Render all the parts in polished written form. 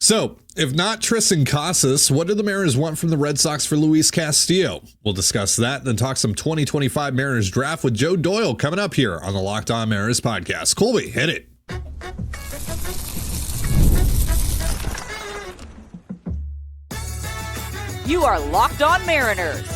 So, if not Tristan Casas, what do the Mariners want from the Red Sox for Luis Castillo? We'll discuss that and then talk some 2025 Mariners draft with Joe Doyle coming up here on the Locked On Mariners podcast. Colby, hit it. You are Locked On Mariners,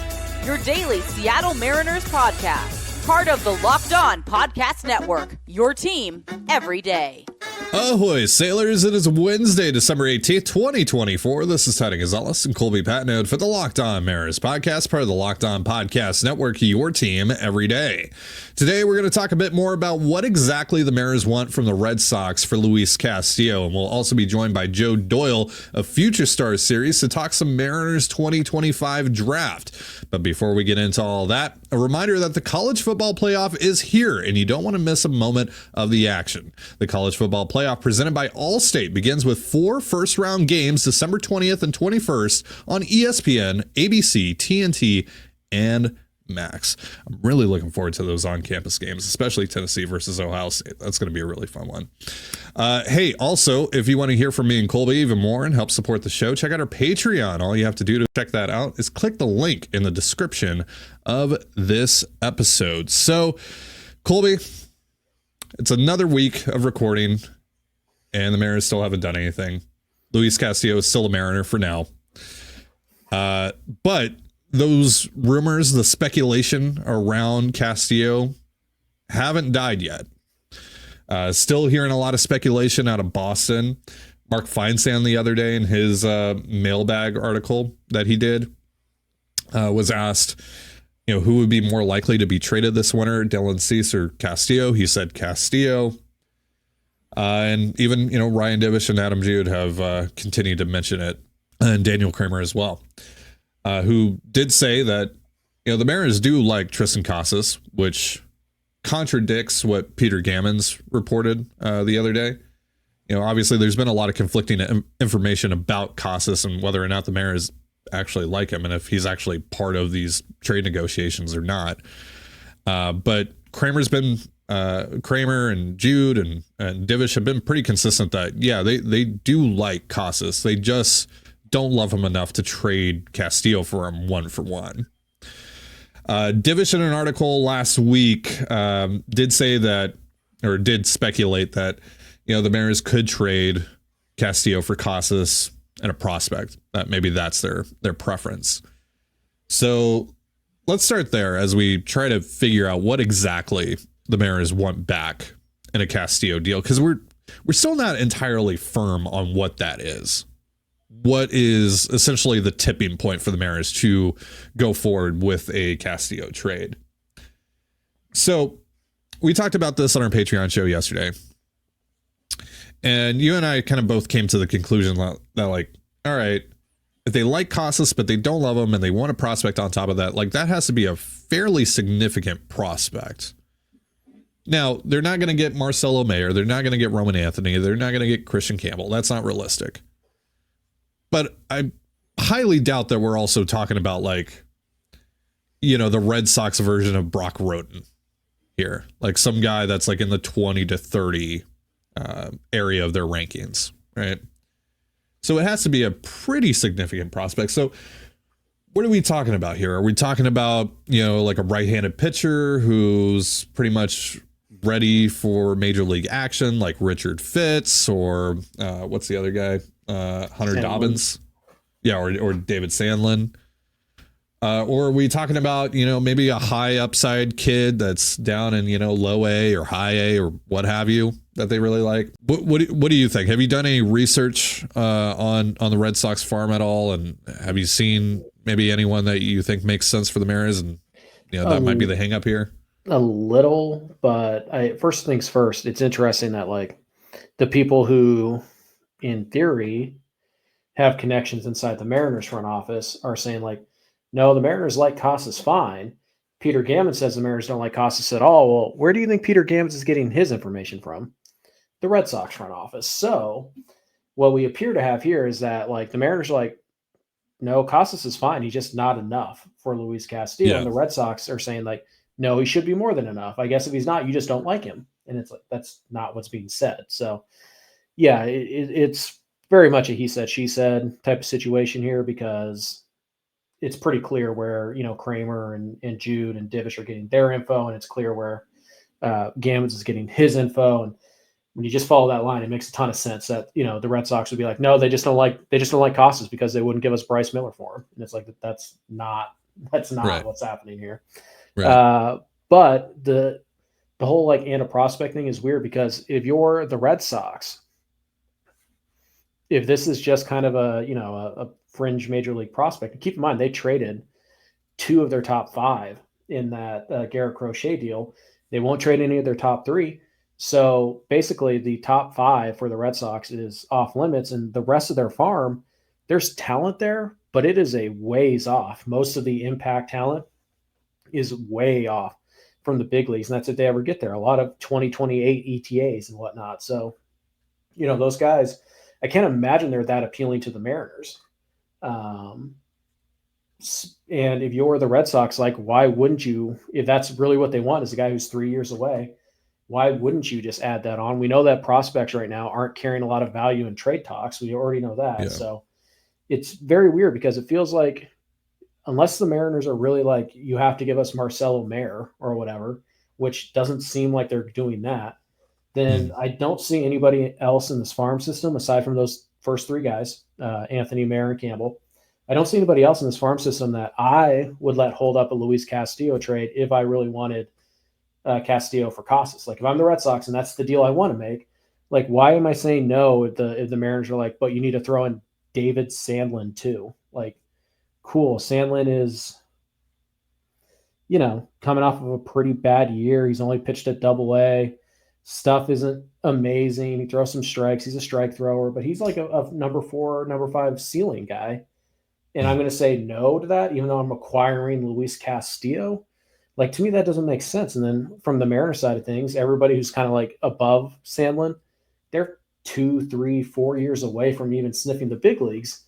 your daily Seattle Mariners podcast. Part of the Locked On Podcast Network, your team every day. Ahoy, sailors. It is Wednesday, December 18th, 2024. This is Tony Gonzalez and Colby Patnode for the Locked On Mariners podcast, part of the Locked On Podcast Network, your team every day. Today, we're going to talk a bit more about what exactly the Mariners want from the Red Sox for Luis Castillo, and we'll also be joined by Joe Doyle of Future Stars Series to talk some Mariners 2025 draft. But before we get into all that, a reminder that the college football playoff is here, and you don't want to miss a moment of the action. The college football playoff presented by Allstate begins with 4 first-round games December 20th and 21st on ESPN, ABC, TNT, and Max. I'm really looking forward to those on-campus games, especially Tennessee versus Ohio State. That's going to be a really fun one. Hey, also, if you want to hear from me and Colby even more and help support the show, check out our Patreon. All you have to do to check that out is click the link in the description of this episode. So, Colby, it's another week of recording, and the Mariners still haven't done anything. Luis Castillo is still a Mariner for now. But those rumors, the speculation around Castillo haven't died yet. Still hearing a lot of speculation out of Boston. Mark Feinsand the other day in his mailbag article that he did was asked, who would be more likely to be traded this winter, Dylan Cease or Castillo? He said Castillo. And even, Ryan Divish and Adam Jude have continued to mention it, and Daniel Kramer as well, who did say that, the Mariners do like Tristan Casas, which contradicts what Peter Gammons reported the other day. Obviously there's been a lot of conflicting information about Casas and whether or not the Mariners actually like him and if he's actually part of these trade negotiations or not. But Kramer and Jude and Divish have been pretty consistent that, they do like Casas. They just don't love him enough to trade Castillo for him 1-for-1. Divish in an article last week did say that, or did speculate that, the Mariners could trade Castillo for Casas and a prospect. That maybe that's their preference. So let's start there as we try to figure out what exactly the Mariners want back in a Castillo deal, because we're still not entirely firm on what that is. What is essentially the tipping point for the Mariners to go forward with a Castillo trade? So we talked about this on our Patreon show yesterday, and you and I kind of both came to the conclusion that like, all right, if they like Casas but they don't love him and they want a prospect on top of that, like that has to be a fairly significant prospect. Now, they're not going to get Marcelo Mayer. They're not going to get Roman Anthony. They're not going to get Christian Campbell. That's not realistic. But I highly doubt that we're also talking about like, the Red Sox version of Brock Roten here. Like some guy that's like in the 20 to 30 area of their rankings, right? So it has to be a pretty significant prospect. So what are we talking about here? Are we talking about, like a right-handed pitcher who's pretty much ready for major league action, like Richard Fitz or what's the other guy? Hunter Sandlin. Dobbins. Yeah, or David Sandlin. Or are we talking about, maybe a high upside kid that's down in, low A or high A or what have you that they really like? What do you think? Have you done any research on the Red Sox farm at all? And have you seen maybe anyone that you think makes sense for the Mariners? And, that might be the hang up here. A little, but first things first, it's interesting that like the people who in theory have connections inside the Mariners front office are saying like, no, the Mariners like Casas fine. Peter Gammons says the Mariners don't like Casas at all. Well, where do you think Peter Gammons is getting his information from? The Red Sox front office. So what we appear to have here is that like the Mariners are like, no, Casas is fine. He's just not enough for Luis Castillo. Yeah. And the Red Sox are saying like, no, he should be more than enough. I guess if he's not, you just don't like him. And it's like, that's not what's being said. So yeah, it's very much a he said, she said type of situation here, because it's pretty clear where, Kramer and Jude and Divish are getting their info, and it's clear where Gammons is getting his info. And when you just follow that line, it makes a ton of sense that, the Red Sox would be like, no, they just don't like Costas because they wouldn't give us Bryce Miller for him. And it's like, that's not Right. what's happening here. Right. But the whole like and a prospect thing is weird, because if you're the Red Sox, if this is just kind of a fringe major league prospect, and keep in mind they traded 2 of their top 5 in that Garrett Crochet deal. They won't trade any of their top 3. So basically the top 5 for the Red Sox is off limits, and the rest of their farm, there's talent there, but it is a ways off. Most of the impact talent is way off from the big leagues, and that's if they ever get there. A lot of 2028 ETAs and whatnot. So, those guys, I can't imagine they're that appealing to the Mariners. And if you're the Red Sox, like, why wouldn't you, if that's really what they want, is a guy who's 3 years away, why wouldn't you just add that on? We know that prospects right now aren't carrying a lot of value in trade talks. We already know that. Yeah. So it's very weird, because it feels like, unless the Mariners are really like, you have to give us Marcelo Mayer or whatever, which doesn't seem like they're doing that, then I don't see anybody else in this farm system aside from those first 3 guys, Anthony, Mayer, and Campbell. I don't see anybody else in this farm system that I would let hold up a Luis Castillo trade if I really wanted Castillo for Casas. Like, if I'm the Red Sox and that's the deal I want to make, like, why am I saying no if the Mariners are like, but you need to throw in David Sandlin too? Like, cool. Sandlin is, coming off of a pretty bad year. He's only pitched at Double-A. Stuff isn't amazing. He throws some strikes. He's a strike thrower, but he's like a number 4, number 5 ceiling guy. And I'm going to say no to that, even though I'm acquiring Luis Castillo. Like, to me, that doesn't make sense. And then from the Mariners side of things, everybody who's kind of like above Sandlin, they're 2, 3, 4 years away from even sniffing the big leagues.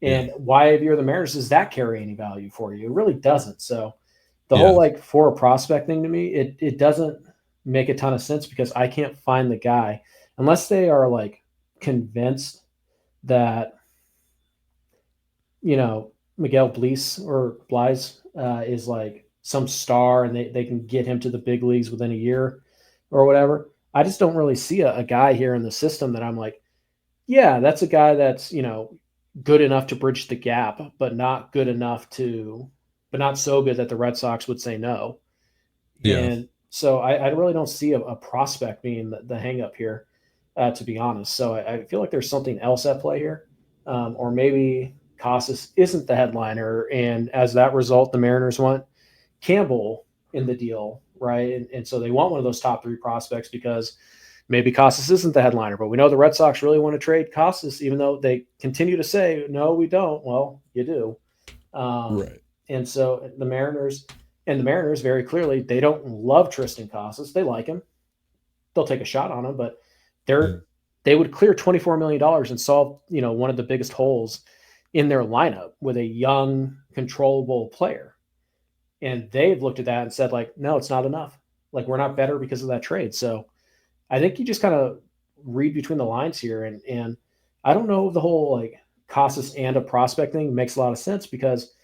And why, if you're the Mariners, does that carry any value for you? It really doesn't. So the whole like for a prospect thing, to me, it doesn't make a ton of sense, because I can't find the guy unless they are like convinced that, Miguel Bleis is like some star and they can get him to the big leagues within a year or whatever. I just don't really see a guy here in the system that I'm like, yeah, that's a guy that's, good enough to bridge the gap, but not so good that the Red Sox would say no. Yeah. And so I really don't see a prospect being the hang up here, to be honest. So I feel like there's something else at play here. Or maybe Casas isn't the headliner, and as that result, the Mariners want Campbell in the deal, right? And so they want one of those top 3 prospects, because maybe Casas isn't the headliner, but we know the Red Sox really want to trade Casas, even though they continue to say, no, we don't. Well, you do. Right. And so the Mariners very clearly, they don't love Tristan Casas. They like him. They'll take a shot on him, but they would clear $24 million and solve, one of the biggest holes in their lineup with a young, controllable player. And they've looked at that and said, like, no, it's not enough. Like, we're not better because of that trade. So I think you just kind of read between the lines here. And I don't know if the whole like Casas and a prospect thing makes a lot of sense, because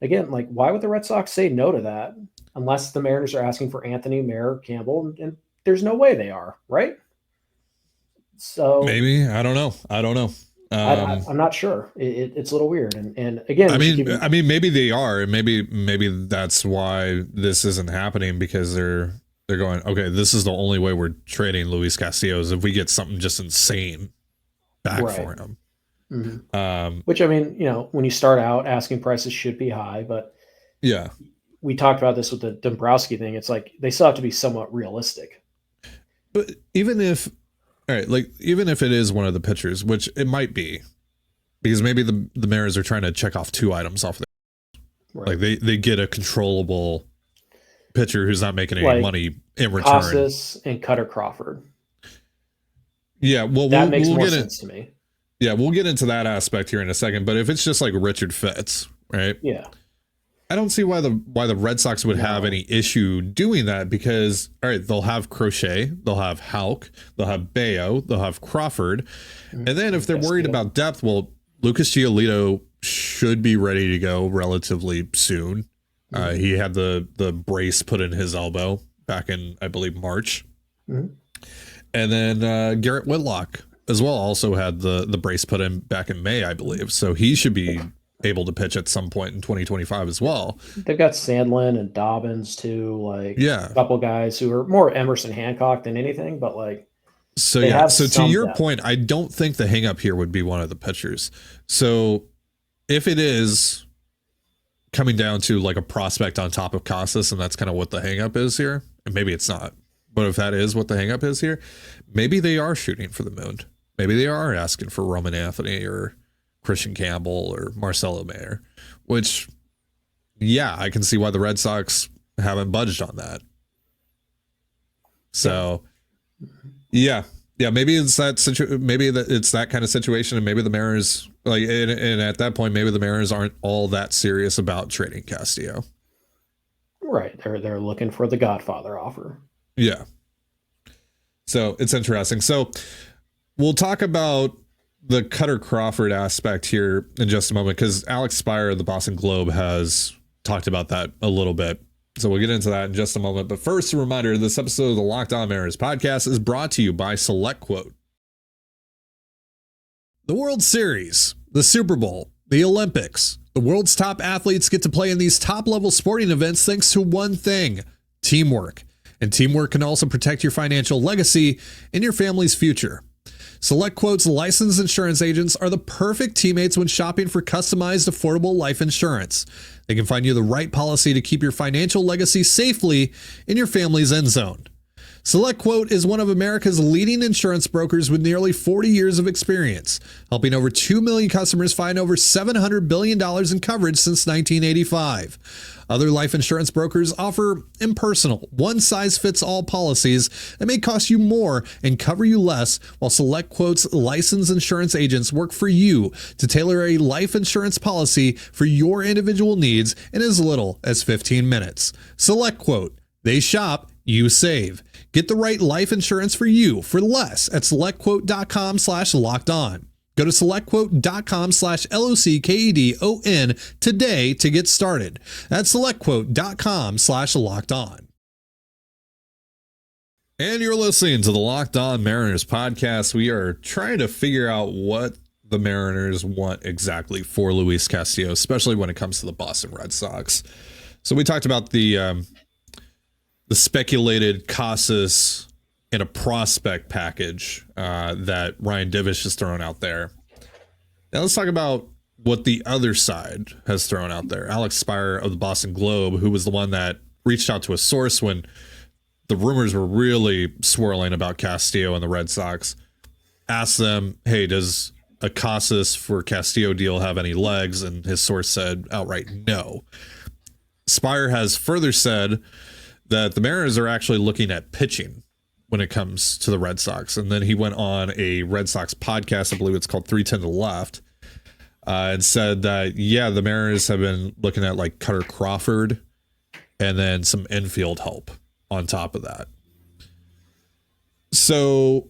again, like, why would the Red Sox say no to that unless the Mariners are asking for Anthony, Mayer, Campbell? And there's no way they are, right? So maybe, I don't know. I'm not sure. It's a little weird. And again, I mean, maybe they are, and maybe that's why this isn't happening, because they're going, okay, this is the only way we're trading Luis Castillo is if we get something just insane back for him. Mm-hmm. Which, I mean, when you start out, asking prices should be high, but yeah, we talked about this with the Dombrowski thing. It's like they still have to be somewhat realistic. But even if it is one of the pitchers, which it might be, because maybe the Mariners are trying to check off 2 items off there. Right. Like they get a controllable pitcher who's not making any money in return. Casas and Cutter Crawford. Yeah, well, that makes more sense to me. Yeah, we'll get into that aspect here in a second. But if it's just like Richard Fitts, right? Yeah. I don't see why the Red Sox would have any issue doing that, because all right, they'll have Crochet, they'll have Houck, they'll have Bayo, they'll have Crawford, and then if they're worried about depth, well, Lucas Giolito should be ready to go relatively soon. He had the brace put in his elbow back in, I believe, March. And then Garrett Whitlock as well also had the brace put in back in May, I believe. So he should be able to pitch at some point in 2025 as well. They've got Sandlin and Dobbins too, like a couple guys who are more Emerson Hancock than anything, but like so to your point, I don't think the hang up here would be one of the pitchers. So if it is coming down to like a prospect on top of Casas, and that's kind of what the hang up is here, and maybe it's not, but if that is what the hang up is here, maybe they are shooting for the moon. Maybe they are asking for Roman Anthony or Christian Campbell or Marcelo Mayer, which, yeah, I can see why the Red Sox haven't budged on that. So, yeah, maybe it's that maybe it's that kind of situation, and maybe the Mariners and at that point, maybe the Mariners aren't all that serious about trading Castillo. Right, they're looking for the Godfather offer. Yeah. So it's interesting. So we'll talk about the Cutter Crawford aspect here in just a moment, because Alex Spire of the Boston Globe has talked about that a little bit. So we'll get into that in just a moment. But first, a reminder, this episode of the Locked On Mariners podcast is brought to you by SelectQuote. The World Series, the Super Bowl, the Olympics. The world's top athletes get to play in these top-level sporting events thanks to one thing: teamwork. And teamwork can also protect your financial legacy and your family's future. SelectQuote's licensed insurance agents are the perfect teammates when shopping for customized, affordable life insurance. They can find you the right policy to keep your financial legacy safely in your family's end zone. SelectQuote is one of America's leading insurance brokers with nearly 40 years of experience, helping over 2 million customers find over $700 billion in coverage since 1985. Other life insurance brokers offer impersonal, one-size-fits-all policies that may cost you more and cover you less, while SelectQuote's licensed insurance agents work for you to tailor a life insurance policy for your individual needs in as little as 15 minutes. SelectQuote. They shop, you save. Get the right life insurance for you for less at selectquote.com/lockedon. Go to selectquote.com/LOCKEDON today to get started. That's selectquote.com/lockedon. And you're listening to the Locked On Mariners podcast. We are trying to figure out what the Mariners want exactly for Luis Castillo, especially when it comes to the Boston Red Sox. So we talked about the speculated Casas in a prospect package that Ryan Divish has thrown out there. Now let's talk about what the other side has thrown out there. Alex Spire of the Boston Globe, who was the one that reached out to a source when the rumors were really swirling about Castillo and the Red Sox, asked them, hey, does a Casas for Castillo deal have any legs? And his source said outright no. Spire has further said that the Mariners are actually looking at pitching when it comes to the Red Sox. And then he went on a Red Sox podcast, I believe it's called 310 to the Left, and said that, yeah, the Mariners have been looking at like Cutter Crawford and then some infield help on top of that. So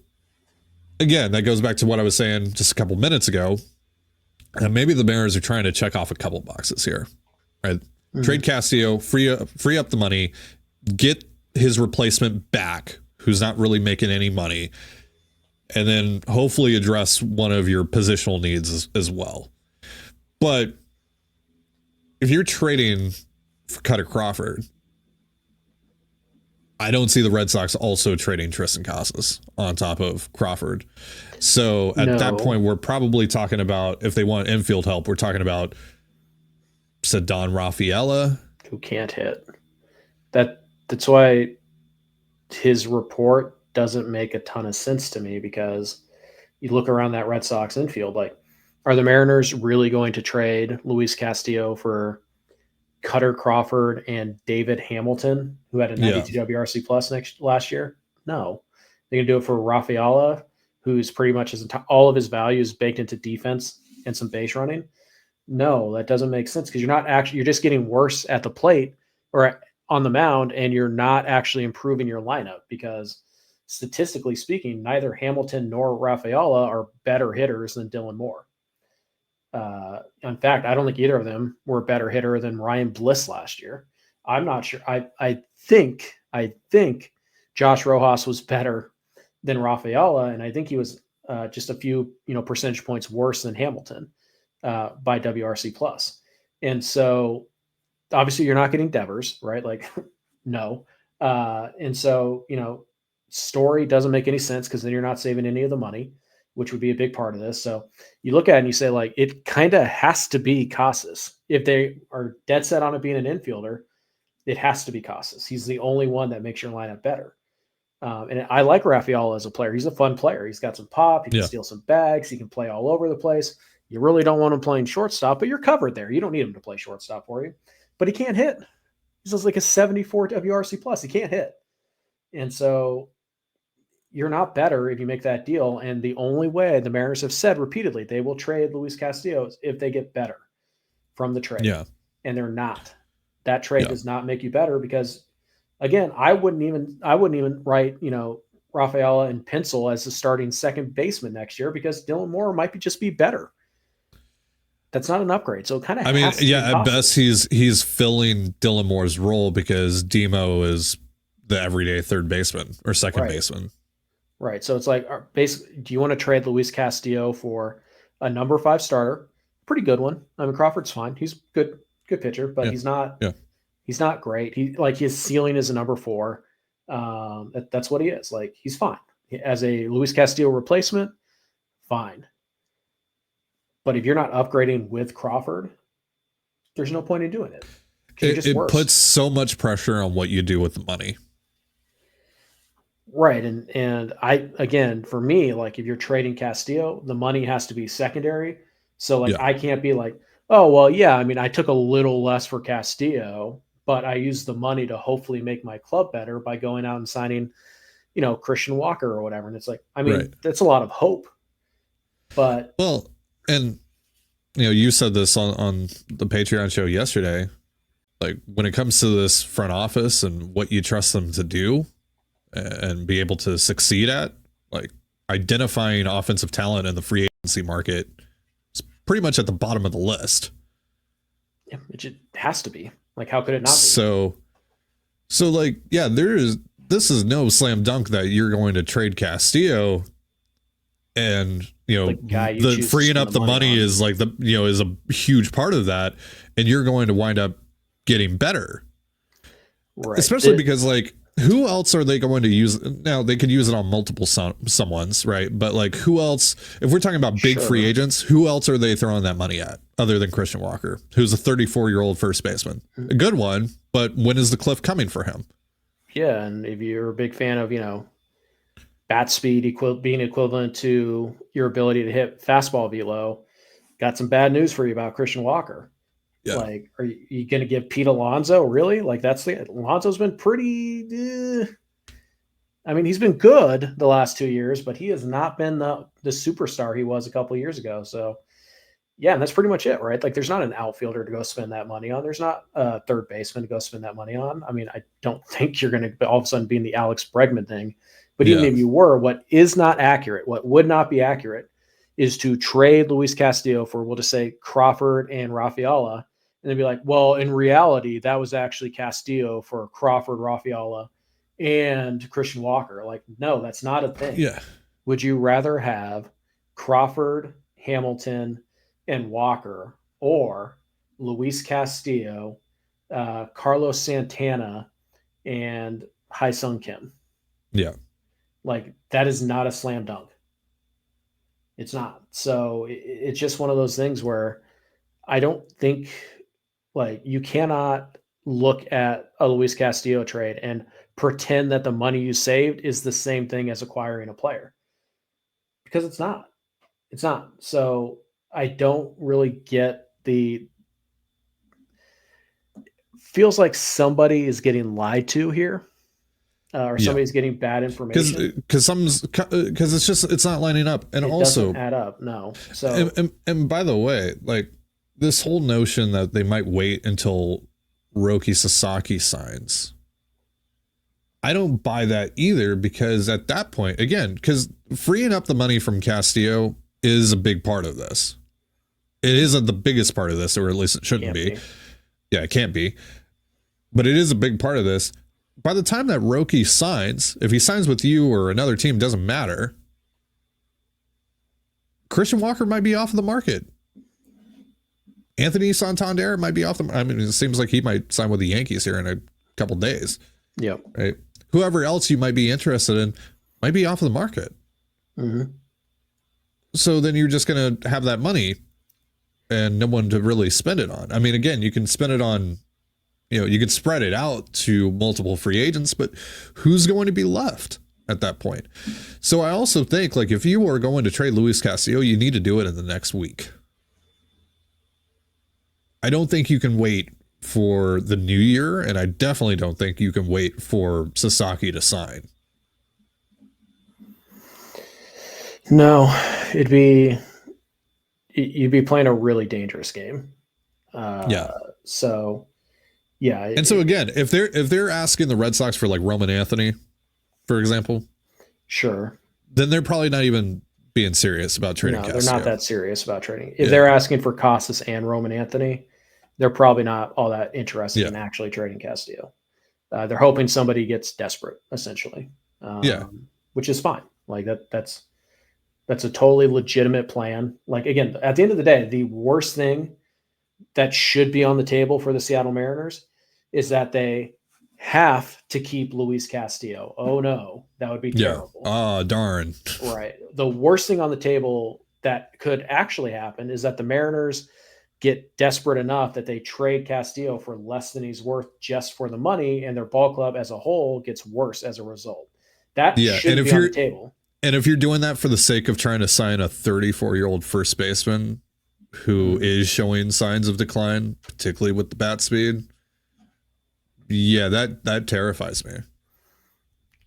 again, that goes back to what I was saying just a couple minutes ago. And maybe the Mariners are trying to check off a couple boxes here, right? Mm-hmm. Trade Castillo, free up the money, get his replacement back, who's not really making any money, and then hopefully address one of your positional needs as well. But if you're trading for Cutter Crawford, I don't see the Red Sox also trading Tristan Casas on top of Crawford. So at that point, we're probably talking about, if they want infield help, we're talking about Ceddanne Rafaela, who can't hit. That's why his report doesn't make a ton of sense to me, because you look around that Red Sox infield, like, are the Mariners really going to trade Luis Castillo for Cutter Crawford and David Hamilton, who had a 92 WRC plus last year? No. They're going to do it for Rafaela, who's pretty much all of his value is baked into defense and some base running. No, that doesn't make sense because you're just getting worse at the plate or on the mound, and you're not actually improving your lineup because statistically speaking, neither Hamilton nor Rafaela are better hitters than Dylan Moore. In fact, I don't think either of them were a better hitter than Ryan Bliss last year. I'm not sure. I think Josh Rojas was better than Rafaela, and I think he was just a few percentage points worse than Hamilton by WRC plus. And so obviously you're not getting Devers, right? Like no. And so Story doesn't make any sense because then you're not saving any of the money, which would be a big part of this. So you look at it and you say, like, it kind of has to be Casas. If they are dead set on it being an infielder, it has to be Casas. He's the only one that makes your lineup better. And I like Rafael as a player. He's a fun player. He's got some pop. He can steal some bags. He can play all over the place. You really don't want him playing shortstop, but you're covered there. You don't need him to play shortstop for you. But he can't hit. He's like a 74 WRC plus. He can't hit. And so you're not better if you make that deal. And the only way the Mariners have said repeatedly they will trade Luis Castillo is if they get better from the trade. Yeah. And they're not. That trade does not make you better because, again, I wouldn't even write, Rafaela and pencil as the starting second baseman next year because Dylan Moore might just be better. That's not an upgrade. So it kind of at best he's filling Dylan Moore's role because Demo is the everyday third baseman or second baseman. Right. So it's like, basically, do you want to trade Luis Castillo for a number 5 starter? Pretty good one. I mean, Crawford's fine. He's good pitcher, but he's not great. His ceiling is a number 4. That's what he is. Like, he's fine. As a Luis Castillo replacement, fine. But if you're not upgrading with Crawford, there's no point in doing it. It puts so much pressure on what you do with the money. Right. And again, for me, like if you're trading Castillo, the money has to be secondary. So I can't be like, oh, well, yeah, I mean, I took a little less for Castillo, but I used the money to hopefully make my club better by going out and signing, Christian Walker or whatever. And it's like, I mean, that's a lot of hope. But and you said this on the Patreon show yesterday, like when it comes to this front office and what you trust them to do and be able to succeed at, like identifying offensive talent in the free agency market is pretty much at the bottom of the list. Yeah, it just has to be. Like, how could it not be? So like, yeah, this is no slam dunk that you're going to trade Castillo and the freeing up the money is like is a huge part of that, and you're going to wind up getting better, right? Especially because like, who else are they going to use? Now they could use it on multiple someones, right? But like, who else? If we're talking about big free agents, who else are they throwing that money at other than Christian Walker, who's a 34-year-old first baseman, a good one? But when is the cliff coming for him? Yeah, and if you're a big fan of bat speed being equivalent to your ability to hit fastball velo, got some bad news for you about Christian Walker. Yeah. Like, are you going to give Pete Alonso? Really? Like, Alonso's been pretty, I mean, he's been good the last 2 years, but he has not been the superstar he was a couple of years ago. So yeah, and that's pretty much it, right? Like, there's not an outfielder to go spend that money on. There's not a third baseman to go spend that money on. I mean, I don't think you're going to all of a sudden be in the Alex Bregman thing. But even if you were, what is not accurate, what would not be accurate, is to trade Luis Castillo for, we'll just say, Crawford and Rafaela, and then be like, well, in reality, that was actually Castillo for Crawford, Rafaela, and Christian Walker. Like, no, that's not a thing. Yeah. Would you rather have Crawford, Hamilton, and Walker, or Luis Castillo, Carlos Santana, and Hai-Sung Kim? Yeah. Like, that is not a slam dunk. It's not. So it's just one of those things where I don't think, like, you cannot look at a Luis Castillo trade and pretend that the money you saved is the same thing as acquiring a player, because it's not. It's not. So I don't really get feels like somebody is getting lied to here. Or somebody's getting bad information because it's not lining up, and it also doesn't add up. No. So and by the way, like, this whole notion that they might wait until Roki Sasaki signs, I don't buy that either, because at that point, again, because freeing up the money from Castillo is a big part of this. It isn't the biggest part of this, or at least it shouldn't be. Yeah, it can't be. But it is a big part of this. By the time that Roki signs, if he signs with you or another team, doesn't matter. Christian Walker might be off the market. Anthony Santander might be off the. I mean, it seems like he might sign with the Yankees here in a couple days. Yep. Right. Whoever else you might be interested in might be off the market. Mm-hmm. So then you're just going to have that money and no one to really spend it on. I mean, again, you can spend it on, you can spread it out to multiple free agents, but who's going to be left at that point? So I also think, like, if you are going to trade Luis Castillo, you need to do it in the next week. I don't think you can wait for the new year, and I definitely don't think you can wait for Sasaki to sign. No, you'd be playing a really dangerous game. So, yeah. And so again, if they're asking the Red Sox for like Roman Anthony, for example, sure, then they're probably not even being serious about trading. No, Castillo. they're not that serious about trading. If they're asking for Casas and Roman Anthony, they're probably not all that interested in actually trading Castillo. They're hoping somebody gets desperate, essentially. Which is fine. Like that's a totally legitimate plan. Like, again, at the end of the day, the worst thing that should be on the table for the Seattle Mariners is that they have to keep Luis Castillo. Oh no, that would be terrible. Oh, darn. Right. The worst thing on the table that could actually happen is that the Mariners get desperate enough that they trade Castillo for less than he's worth just for the money, and their ball club as a whole gets worse as a result. That should be on the table. And if you're doing that for the sake of trying to sign a 34-year-old first baseman who is showing signs of decline, particularly with the bat speed, that terrifies me.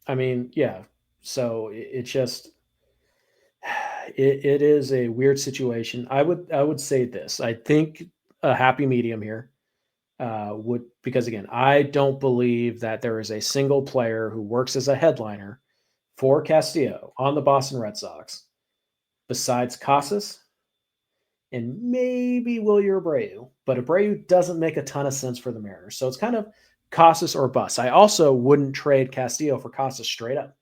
I mean, yeah. So it is a weird situation. I would say this. I think a happy medium here because again, I don't believe that there is a single player who works as a headliner for Castillo on the Boston Red Sox besides Casas and maybe Wilyer Abreu, but Abreu doesn't make a ton of sense for the Mariners. So it's kind of Casas or bust. I also wouldn't trade Castillo for Casas straight up.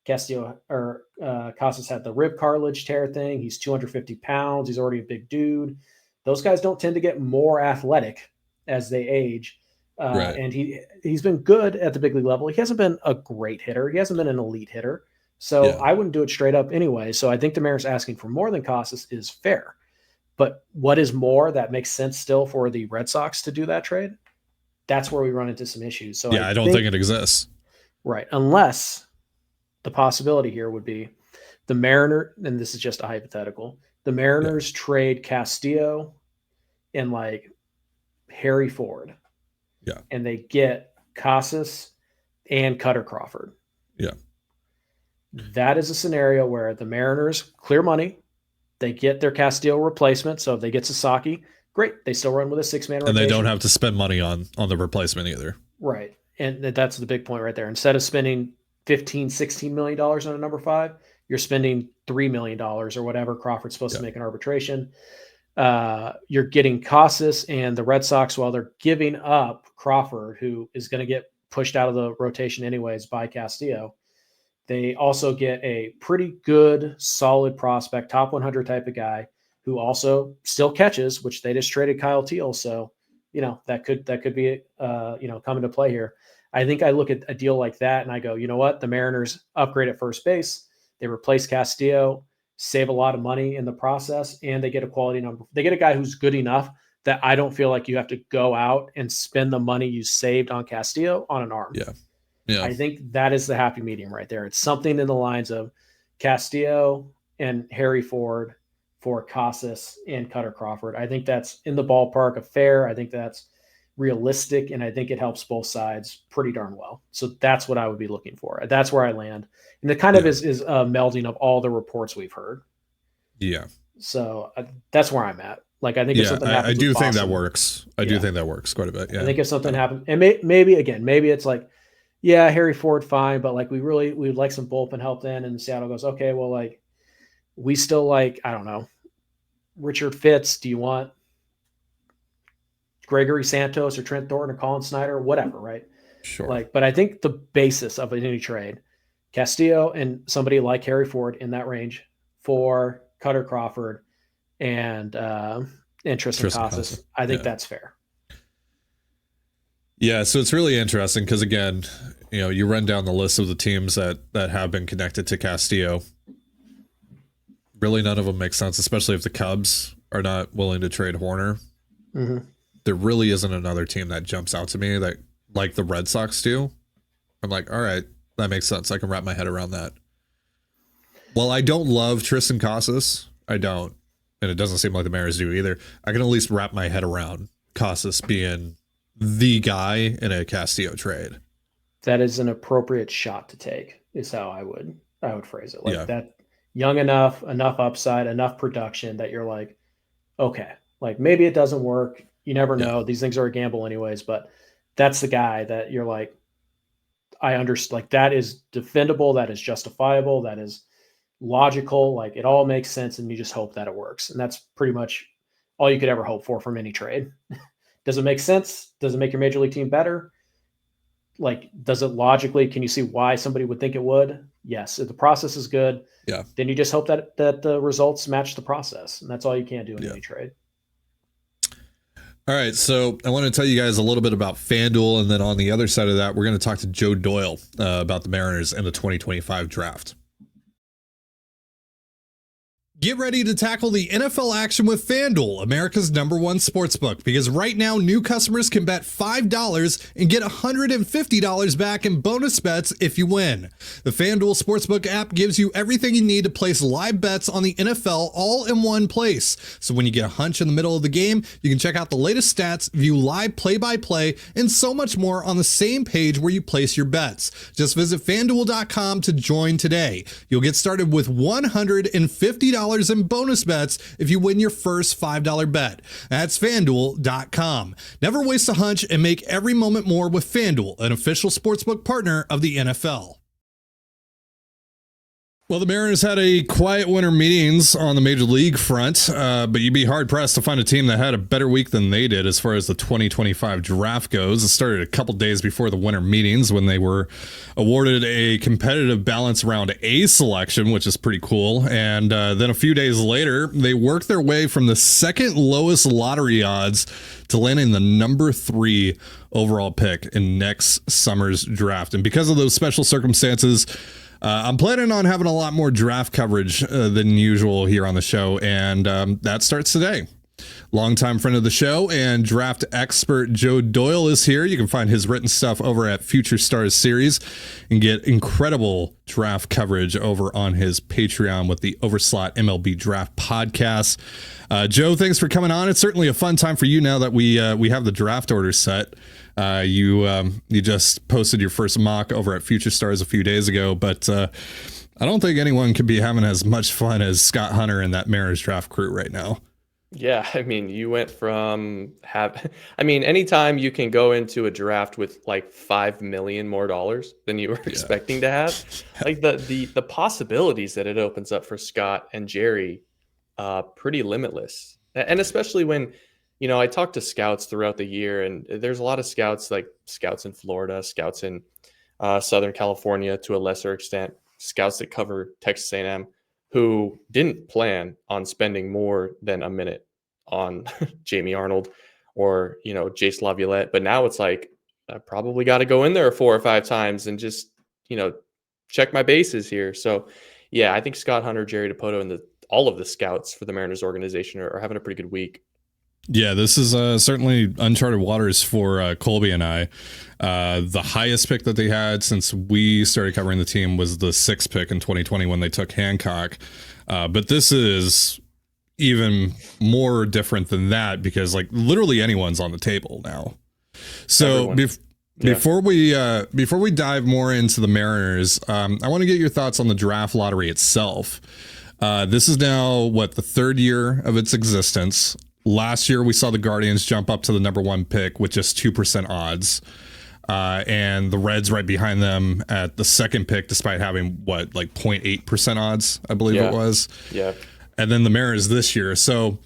Casas had the rib cartilage tear thing. He's 250 pounds. He's already a big dude. Those guys don't tend to get more athletic as they age. Right. And he's been good at the big league level. He hasn't been a great hitter. He hasn't been an elite hitter. So I wouldn't do it straight up anyway. So I think the Mariners asking for more than Casas is fair. But what is more that makes sense still for the Red Sox to do that trade? That's where we run into some issues. So I don't think it exists. Right. Unless the possibility here would be the Mariner, and this is just a hypothetical, the Mariners trade Castillo and like Harry Ford. Yeah. And they get Casas and Cutter Crawford. Yeah. That is a scenario where the Mariners clear money. They get their Castillo replacement. So if they get Sasaki, great. They still run with a 6-man rotation. And they don't have to spend money on the replacement either. Right. And that's the big point right there. Instead of spending $15-16 million on a number 5, you're spending $3 million or whatever Crawford's supposed to make an arbitration. You're getting Casas and the Red Sox, while they're giving up Crawford, who is going to get pushed out of the rotation anyways by Castillo. They also get a pretty good, solid prospect, top 100 type of guy who also still catches, which they just traded Kyle Teal. So, that could be, come into play here. I think I look at a deal like that and I go, you know what? The Mariners upgrade at first base. They replace Castillo, save a lot of money in the process, and they get a quality number. They get a guy who's good enough that I don't feel like you have to go out and spend the money you saved on Castillo on an arm. Yeah. I think that is the happy medium right there. It's something in the lines of Castillo and Harry Ford for Casas and Cutter Crawford. I think that's in the ballpark of fair. I think that's realistic, and I think it helps both sides pretty darn well. So that's what I would be looking for. That's where I land. And it kind of is a melding of all the reports we've heard. Yeah. So that's where I'm at. Like, I think if something happens, I do with think Boston, that works. I do think that works quite a bit. Yeah. I think if something happens, and maybe it's like, yeah, Harry Ford, fine, but like we would like some bullpen help then, and Seattle goes, okay, well, like we still like, I don't know, Richard Fitz. Do you want Gregory Santos or Trent Thornton or Colin Snyder, whatever, right? Sure. Like, but I think the basis of any trade, Castillo and somebody like Harry Ford in that range for Cutter Crawford and Tristan Casas, I think that's fair. Yeah, so it's really interesting because, again, you know, you run down the list of the teams that have been connected to Castillo. Really, none of them make sense, especially if the Cubs are not willing to trade Horner. Mm-hmm. There really isn't another team that jumps out to me that, like the Red Sox do. I'm like, all right, that makes sense. I can wrap my head around that. Well, I don't love Tristan Casas. I don't. And it doesn't seem like the Mariners do either. I can at least wrap my head around Casas being the guy in a Castillo trade. That is an appropriate shot to take, is how I would phrase it. Like that, young enough upside, enough production that you're like, okay, like maybe it doesn't work. You never know. These things are a gamble anyways, but that's the guy that you're like, I understand. Like that is defendable. That is justifiable. That is logical. Like it all makes sense, and you just hope that it works. And that's pretty much all you could ever hope for from any trade. Does it make sense? Does it make your major league team better? Like, does it logically, can you see why somebody would think it would? Yes. If the process is good, then you just hope that the results match the process. And that's all you can do in any trade. All right. So I want to tell you guys a little bit about FanDuel. And then on the other side of that, we're going to talk to Joe Doyle about the Mariners and the 2025 draft. Get ready to tackle the NFL action with FanDuel, America's #1 sportsbook, because right now new customers can bet $5 and get $150 back in bonus bets if you win. The FanDuel Sportsbook app gives you everything you need to place live bets on the NFL all in one place. So when you get a hunch in the middle of the game, you can check out the latest stats, view live play-by-play, and so much more on the same page where you place your bets. Just visit FanDuel.com to join today. You'll get started with $150 in bonus bets if you win your first $5 bet. That's FanDuel.com. Never waste a hunch and make every moment more with FanDuel, an official sportsbook partner of the NFL. Well, the Mariners had a quiet winter meetings on the Major League front, but you'd be hard-pressed to find a team that had a better week than they did as far as the 2025 draft goes. It started a couple days before the winter meetings when they were awarded a competitive balance round A selection, which is pretty cool. And then a few days later, they worked their way from the second lowest lottery odds to landing the number 3 overall pick in next summer's draft. And because of those special circumstances, I'm planning on having a lot more draft coverage than usual here on the show, and that starts today. Longtime friend of the show and draft expert Joe Doyle is here. You can find his written stuff over at Future Stars Series and get incredible draft coverage over on his Patreon with the Overslot MLB Draft Podcast. Joe, thanks for coming on. It's certainly a fun time for you now that we have the draft order set. You just posted your first mock over at Future Stars a few days ago, but I don't think anyone could be having as much fun as Scott Hunter and that Mariners draft crew right now. Yeah, I mean, you went from anytime you can go into a draft with like $5 million more than you were expecting to have, like the possibilities that it opens up for Scott and Jerry, pretty limitless. And especially when, I talk to scouts throughout the year, and there's a lot of scouts, like scouts in Florida, scouts in Southern California to a lesser extent, scouts that cover Texas A&M, who didn't plan on spending more than a minute on Jamie Arnold or, Jace Laviolette. But now it's like, I probably got to go in there 4 or 5 times and just, check my bases here. So, yeah, I think Scott Hunter, Jerry Dipoto, and all of the scouts for the Mariners organization are having a pretty good week. Yeah, this is certainly uncharted waters for Colby and I. The highest pick that they had since we started covering the team was the 6th pick in 2020 when they took Hancock. But this is even more different than that because, like, literally anyone's on the table now. So before we dive more into the Mariners, I want to get your thoughts on the draft lottery itself. This is now, the 3rd year of its existence. Last year, we saw the Guardians jump up to the number 1 pick with just 2% odds. And the Reds right behind them at the 2nd pick, despite having 0.8% odds, I believe it was. Yeah. And then the Mariners this year. So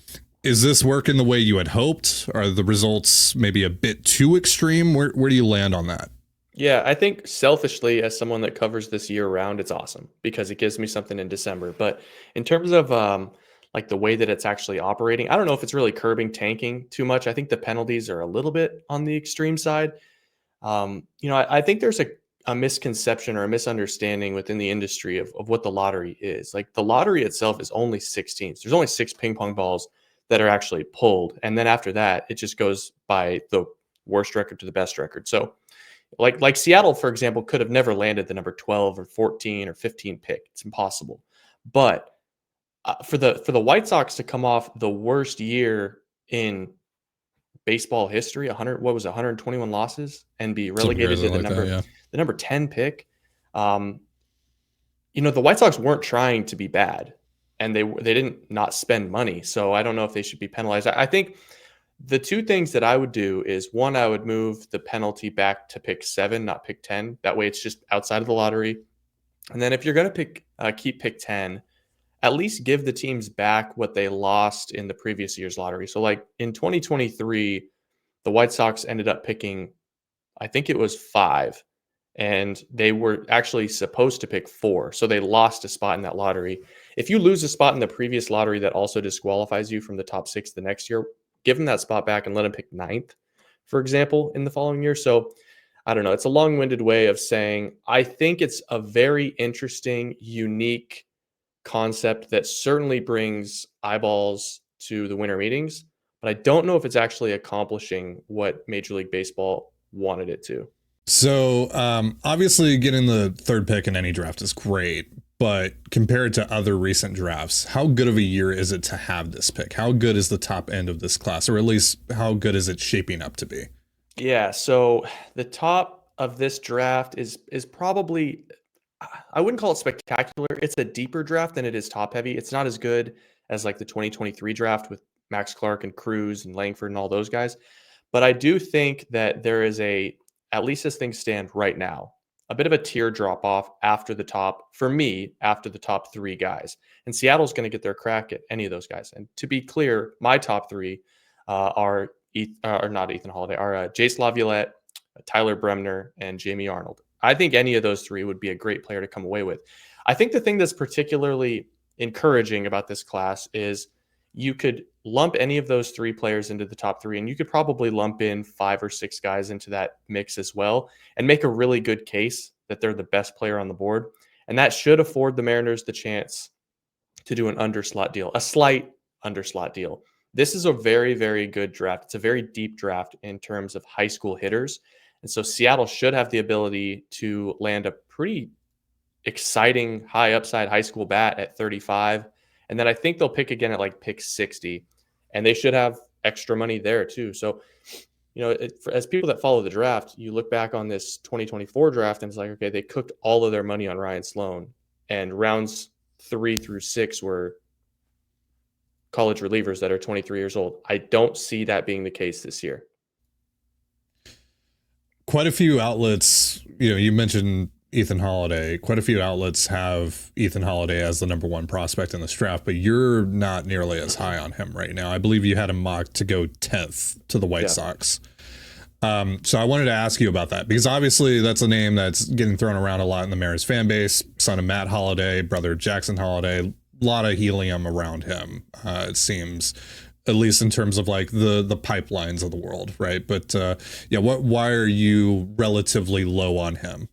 is this working the way you had hoped? Are the results maybe a bit too extreme? Where do you land on that? Yeah, I think selfishly, as someone that covers this year round, it's awesome because it gives me something in December. But in terms of like the way that it's actually operating, I don't know if it's really curbing tanking too much. I think the penalties are a little bit on the extreme side. I think there's a misconception or a misunderstanding within the industry of what the lottery is. Like the lottery itself is only 6 teams. There's only 6 ping pong balls that are actually pulled. And then after that, it just goes by the worst record to the best record. So like Seattle, for example, could have never landed the number 12 or 14 or 15 pick. It's impossible. But for the White Sox to come off the worst year in baseball history, 121 losses, and be relegated to the number 10 pick. The White Sox weren't trying to be bad, and they didn't not spend money. So I don't know if they should be penalized. I think the 2 things that I would do is, one, I would move the penalty back to pick 7, not pick 10. That way it's just outside of the lottery. And then if you're going to keep pick 10, at least give the teams back what they lost in the previous year's lottery. So like in 2023, the White Sox ended up picking, I think it was 5, and they were actually supposed to pick 4. So they lost a spot in that lottery. If you lose a spot in the previous lottery that also disqualifies you from the top 6 the next year, give them that spot back and let them pick 9th, for example, in the following year. So I don't know. It's a long-winded way of saying I think it's a very interesting, unique concept that certainly brings eyeballs to the winter meetings, but I don't know if it's actually accomplishing what Major League Baseball wanted it to. So obviously getting the 3rd pick in any draft is great, but compared to other recent drafts, how good of a year is it to have this pick? How good is the top end of this class, or at least how good is it shaping up to be? Yeah, so the top of this draft is probably, I wouldn't call it spectacular. It's a deeper draft than it is top heavy. It's not as good as like the 2023 draft with Max Clark and Cruz and Langford and all those guys. But I do think that there is at least as things stand right now, a bit of a tier drop off after the top 3 guys. And Seattle's going to get their crack at any of those guys. And to be clear, my top 3 are not Ethan Holiday, are Jace Laviolette, Tyler Bremner, and Jamie Arnold. I think any of those 3 would be a great player to come away with. I think the thing that's particularly encouraging about this class is you could lump any of those 3 players into the top 3, and you could probably lump in 5 or 6 guys into that mix as well and make a really good case that they're the best player on the board. And that should afford the Mariners the chance to do an underslot deal, a slight underslot deal. This is a very, very good draft. It's a very deep draft in terms of high school hitters. And so Seattle should have the ability to land a pretty exciting high upside high school bat at 35. And then I think they'll pick again at like pick 60. And they should have extra money there too. So, as people that follow the draft, you look back on this 2024 draft and it's like, okay, they cooked all of their money on Ryan Sloan. And rounds 3 through 6 were college relievers that are 23 years old. I don't see that being the case this year. Quite a few outlets, you mentioned Ethan Holiday. Quite a few outlets have Ethan Holiday as the number 1 prospect in this draft, but you're not nearly as high on him right now. I believe you had him mocked to go 10th to the White Sox. So I wanted to ask you about that, because obviously that's a name that's getting thrown around a lot in the Mariners fan base. Son of Matt Holiday, brother of Jackson Holiday, a lot of helium around him, it seems, at least in terms of like the pipelines of the world, right? But why are you relatively low on him?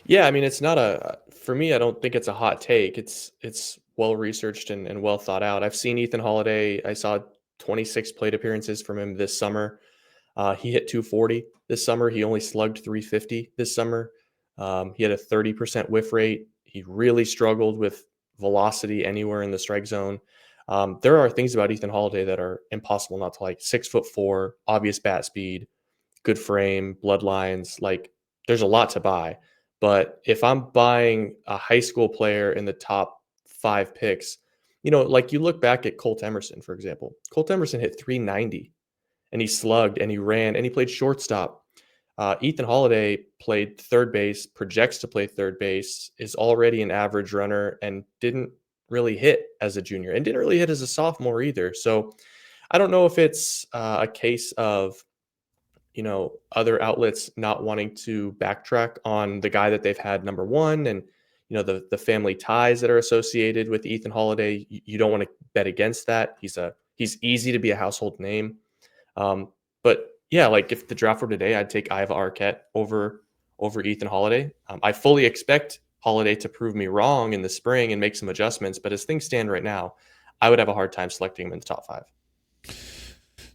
Yeah, I mean, it's not for me, I don't think it's a hot take. It's well researched and well thought out. I've seen Ethan Holiday. I saw 26 plate appearances from him this summer. He hit 240 this summer. He only slugged 350 this summer. He had a 30% whiff rate. He really struggled with velocity anywhere in the strike zone. There are things about Ethan Holiday that are impossible not to like. 6'4", obvious bat speed, good frame, bloodlines. Like, there's a lot to buy. But if I'm buying a high school player in the top 5 picks, like you look back at Colt Emerson, for example. Colt Emerson hit 390 and he slugged and he ran and he played shortstop. Ethan Holiday played third base, projects to play third base, is already an average runner, and didn't really hit as a junior and didn't really hit as a sophomore either. So I don't know if it's a case of, other outlets not wanting to backtrack on the guy that they've had number one, and the family ties that are associated with Ethan Holiday. You don't want to bet against that. He's easy to be a household name. But yeah, like if the draft were today, I'd take Iva Arquette over Ethan Holiday. I fully expect Holiday to prove me wrong in the spring and make some adjustments, but as things stand right now, I would have a hard time selecting him in the top 5.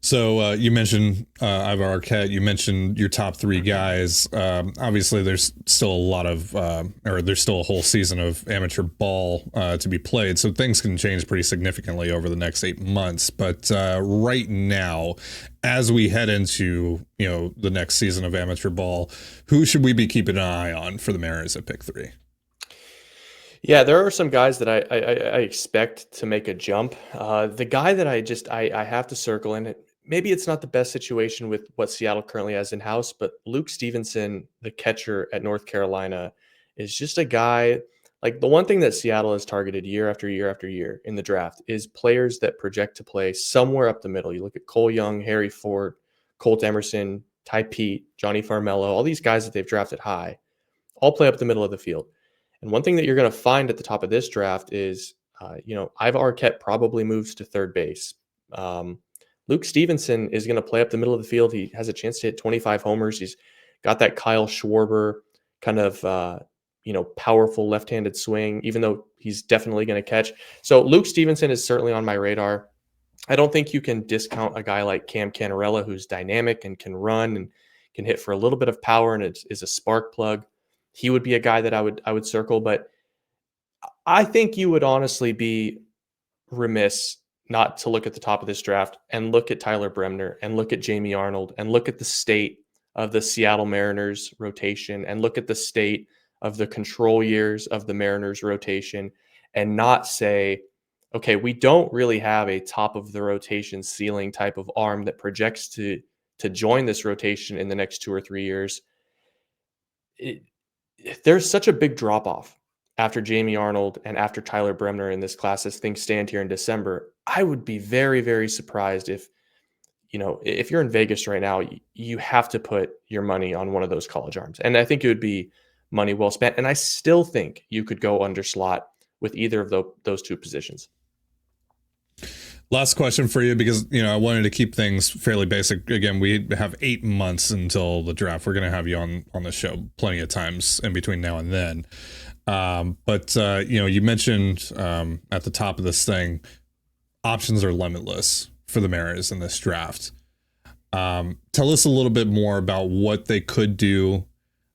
So you mentioned Iva Arquette. You mentioned your top 3 guys. Obviously, there's still a lot of, there's still a whole season of amateur ball to be played. So things can change pretty significantly over the next 8 months. But right now, as we head into the next season of amateur ball, who should we be keeping an eye on for the Mariners at pick 3? Yeah, there are some guys that I expect to make a jump. The guy that I have to circle, and maybe it's not the best situation with what Seattle currently has in-house, but Luke Stevenson, the catcher at North Carolina, is just a guy. Like, the one thing that Seattle has targeted year after year after year in the draft is players that project to play somewhere up the middle. You look at Cole Young, Harry Ford, Colt Emerson, Ty Pete, Johnny Farmello, all these guys that they've drafted high, all play up the middle of the field. And one thing that you're going to find at the top of this draft is, Iva Arquette probably moves to third base. Luke Stevenson is going to play up the middle of the field. He has a chance to hit 25 homers. He's got that Kyle Schwarber kind of, powerful left-handed swing, even though he's definitely going to catch. So Luke Stevenson is certainly on my radar. I don't think you can discount a guy like Cam Canarella, who's dynamic and can run and can hit for a little bit of power and is a spark plug. He would be a guy that I would circle, but I think you would honestly be remiss not to look at the top of this draft and look at Tyler Bremner and look at Jamie Arnold and look at the state of the Seattle Mariners rotation and look at the state of the control years of the Mariners rotation and not say, okay, we don't really have a top of the rotation ceiling type of arm that projects to join this rotation in the next 2 or 3 years. There's such a big drop off after Jamie Arnold and after Tyler Bremner in this class as things stand here in December. I would be very, very surprised if you're in Vegas right now, you have to put your money on one of those college arms. And I think it would be money well spent. And I still think you could go under slot with either of those 2 positions. Last question for you, because I wanted to keep things fairly basic. Again, we have 8 months until the draft. We're going to have you on the show plenty of times in between now and then. But you mentioned at the top of this thing, options are limitless for the Mariners in this draft. Tell us a little bit more about what they could do.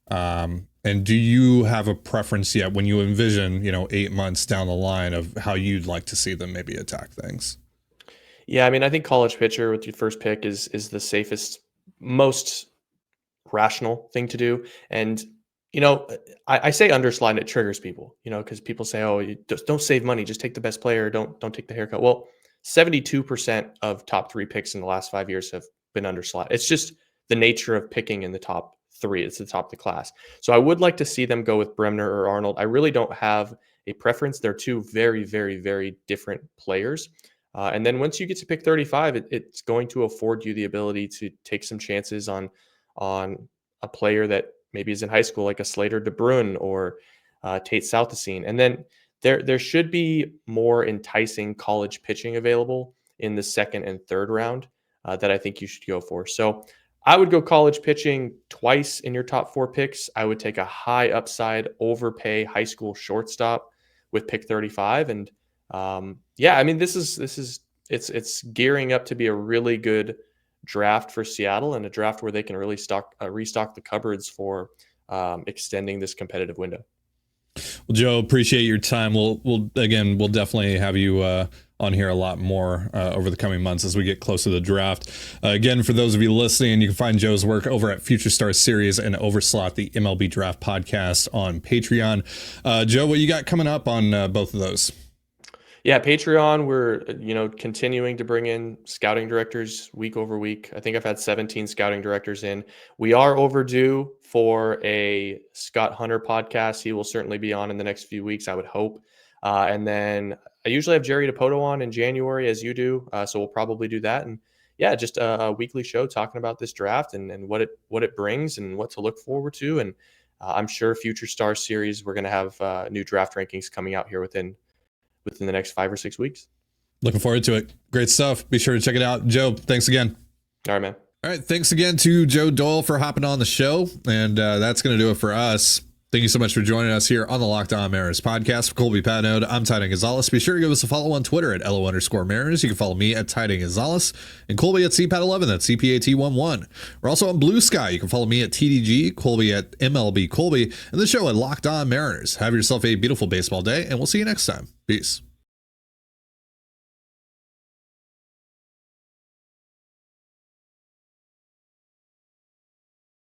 And do you have a preference yet when you envision 8 months down the line of how you'd like to see them maybe attack things? Yeah, I mean, I think college pitcher with your first pick is the safest, most rational thing to do. And, I say underslide and it triggers people, because people say, oh, you just don't save money, just take the best player, don't take the haircut. Well, 72% of top 3 picks in the last 5 years have been underslot. It's just the nature of picking in the top 3. It's the top of the class. So I would like to see them go with Bremner or Arnold. I really don't have a preference. They're 2 very, very, very different players. And then once you get to pick 35, it's going to afford you the ability to take some chances on a player that maybe is in high school, like a Slater DeBruin or Tate Southesine. And then there should be more enticing college pitching available in the 2nd and 3rd round that I think you should go for. So I would go college pitching twice in your top 4 picks. I would take a high upside, overpay high school shortstop with pick 35. And I mean, it's gearing up to be a really good draft for Seattle and a draft where they can really restock the cupboards for extending this competitive window. Well, Joe, appreciate your time. We'll definitely have you on here a lot more over the coming months as we get close to the draft. Again, for those of you listening, you can find Joe's work over at Future Stars Series and Overslot, the MLB Draft Podcast on Patreon. Joe, what you got coming up on both of those? Yeah, Patreon, we're continuing to bring in scouting directors week over week. I think I've had 17 scouting directors in. We are overdue for a Scott Hunter podcast. He will certainly be on in the next few weeks, I would hope. And then I usually have Jerry DePoto on in January, as you do. So we'll probably do that. And yeah, just a weekly show talking about this draft and what it brings and what to look forward to. And I'm sure Future Star Series, we're going to have new draft rankings coming out here within the next 5 or 6 weeks. Looking forward to it. Great stuff. Be sure to check it out. Joe, thanks again. All right, man. All right. Thanks again to Joe Doyle for hopping on the show. And that's going to do it for us. Thank you so much for joining us here on the Locked On Mariners podcast. For Colby Patnode, I'm Titan Gonzalez. Be sure to give us a follow on Twitter at LO_Mariners. You can follow me at Titan Gonzalez and Colby at CPAT11. That's CPAT11. We're also on Blue Sky. You can follow me at TDG, Colby at MLB Colby, and the show at Locked On Mariners. Have yourself a beautiful baseball day, and we'll see you next time. Peace.